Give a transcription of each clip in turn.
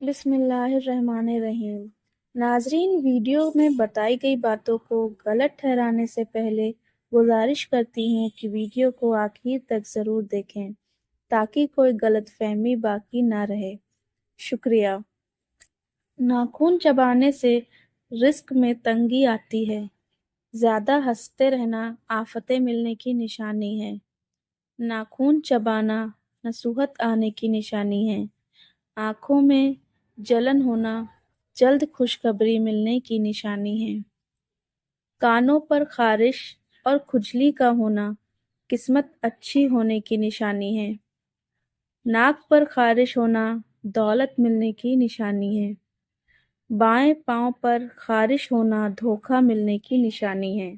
بسم اللہ الرحمن الرحیم۔ ناظرین، ویڈیو میں بتائی گئی باتوں کو غلط ٹھہرانے سے پہلے گزارش کرتی ہیں کہ ویڈیو کو آخر تک ضرور دیکھیں تاکہ کوئی غلط فہمی باقی نہ رہے۔ شکریہ۔ ناخن چبانے سے رزق میں تنگی آتی ہے۔ زیادہ ہنستے رہنا آفتیں ملنے کی نشانی ہے۔ ناخن چبانا نصوحت آنے کی نشانی ہے۔ آنکھوں میں جلن ہونا جلد خوشخبری ملنے کی نشانی ہے۔ کانوں پر خارش اور کھجلی کا ہونا قسمت اچھی ہونے کی نشانی ہے۔ ناک پر خارش ہونا دولت ملنے کی نشانی ہے۔ بائیں پاؤں پر خارش ہونا دھوکہ ملنے کی نشانی ہے۔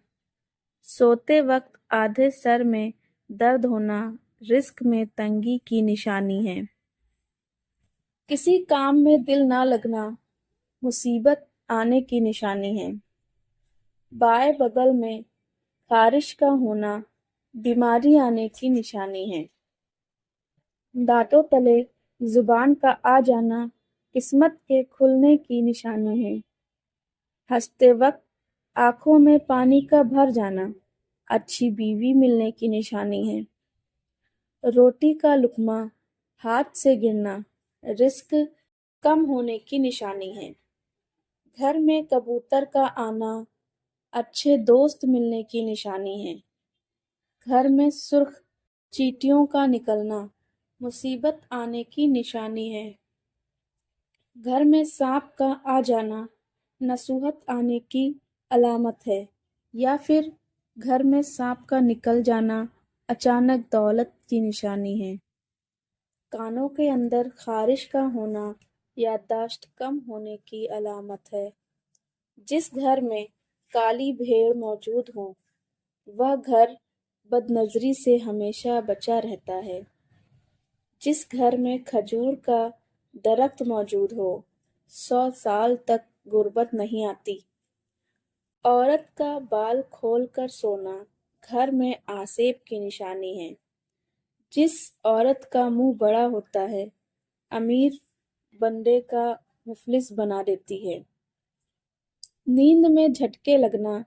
سوتے وقت آدھے سر میں درد ہونا رزق میں تنگی کی نشانی ہے۔ کسی کام میں دل نہ لگنا مصیبت آنے کی نشانی ہے۔ بائیں بغل میں خارش کا ہونا بیماری آنے کی نشانی ہے۔ دانتوں تلے زبان کا آ جانا قسمت کے کھلنے کی نشانی ہے۔ ہنستے وقت آنکھوں میں پانی کا بھر جانا اچھی بیوی ملنے کی نشانی ہے۔ روٹی کا لقمہ ہاتھ سے گرنا رزق کم ہونے کی نشانی ہے۔ گھر میں کبوتر کا آنا اچھے دوست ملنے کی نشانی ہے۔ گھر میں سرخ چیٹیوں کا نکلنا مصیبت آنے کی نشانی ہے۔ گھر میں سانپ کا آ جانا نصوحت آنے کی علامت ہے، یا پھر گھر میں سانپ کا نکل جانا اچانک دولت کی نشانی ہے۔ کانوں کے اندر خارش کا ہونا یادداشت کم ہونے کی علامت ہے۔ جس گھر میں کالی بھیڑ موجود ہو وہ گھر بد نظری سے ہمیشہ بچا رہتا ہے۔ جس گھر میں کھجور کا درخت موجود ہو 100 سال تک غربت نہیں آتی۔ عورت کا بال کھول کر سونا گھر میں آسیب کی نشانی ہے۔ جس عورت کا منہ بڑا ہوتا ہے امیر بندے کا مفلس بنا دیتی ہے۔ نیند میں جھٹکے لگنا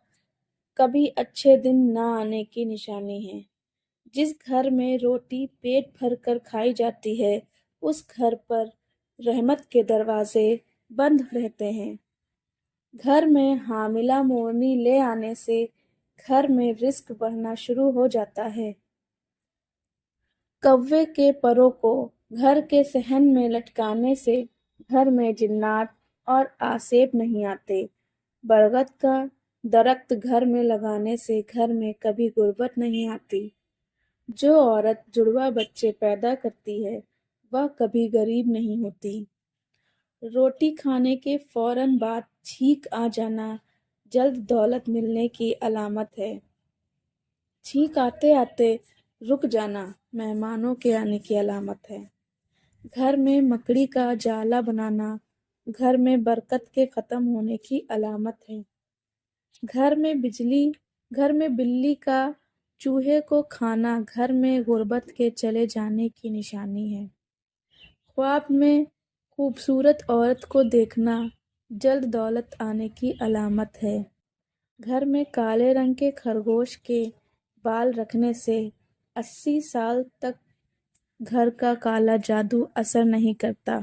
کبھی اچھے دن نہ آنے کی نشانی ہے۔ جس گھر میں روٹی پیٹ بھر کر کھائی جاتی ہے اس گھر پر رحمت کے دروازے بند رہتے ہیں۔ گھر میں حاملہ مورنی لے آنے سے گھر میں رزق بڑھنا شروع ہو جاتا ہے۔ کوے کے پروں کو گھر کے صحن میں لٹکانے سے گھر میں جنات اور آسیب نہیں آتے۔ برگد کا درخت گھر میں لگانے سے گھر میں کبھی غربت نہیں آتی۔ جو عورت جڑواں بچے پیدا کرتی ہے وہ کبھی غریب نہیں ہوتی۔ روٹی کھانے کے فوراً بعد چھینک آ جانا جلد دولت ملنے کی علامت ہے۔ چھینک آتے آتے رک جانا مہمانوں کے آنے کی علامت ہے۔ گھر میں مکڑی کا جالا بنانا گھر میں برکت کے ختم ہونے کی علامت ہے۔ گھر میں بلی کا چوہے کو کھانا گھر میں غربت کے چلے جانے کی نشانی ہے۔ خواب میں خوبصورت عورت کو دیکھنا جلد دولت آنے کی علامت ہے۔ گھر میں کالے رنگ کے خرگوش کے بال رکھنے سے 80 سال تک گھر کا کالا جادو اثر نہیں کرتا۔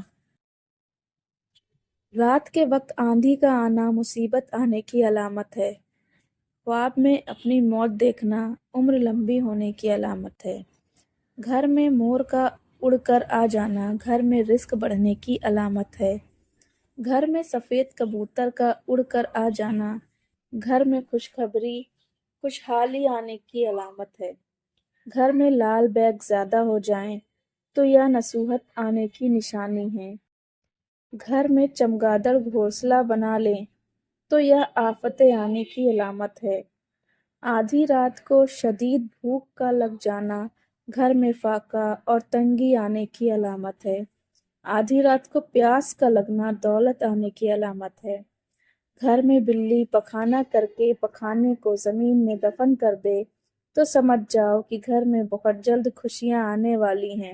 رات کے وقت آندھی کا آنا مصیبت آنے کی علامت ہے۔ خواب میں اپنی موت دیکھنا عمر لمبی ہونے کی علامت ہے۔ گھر میں مور کا اڑ کر آ جانا گھر میں رزق بڑھنے کی علامت ہے۔ گھر میں سفید کبوتر کا اڑ کر آ جانا گھر میں خوشحالی آنے کی علامت ہے۔ گھر میں لال بیگ زیادہ ہو جائیں تو یہ نصوحت آنے کی نشانی ہے۔ گھر میں چمگادڑ گھونسلہ بنا لیں تو یہ آفتیں آنے کی علامت ہے۔ آدھی رات کو شدید بھوک کا لگ جانا گھر میں فاقہ اور تنگی آنے کی علامت ہے۔ آدھی رات کو پیاس کا لگنا دولت آنے کی علامت ہے۔ گھر میں بلی پخانہ کر کے پخانے کو زمین میں دفن کر دے تو سمجھ جاؤ کہ گھر میں بہت جلد خوشیاں آنے والی ہیں۔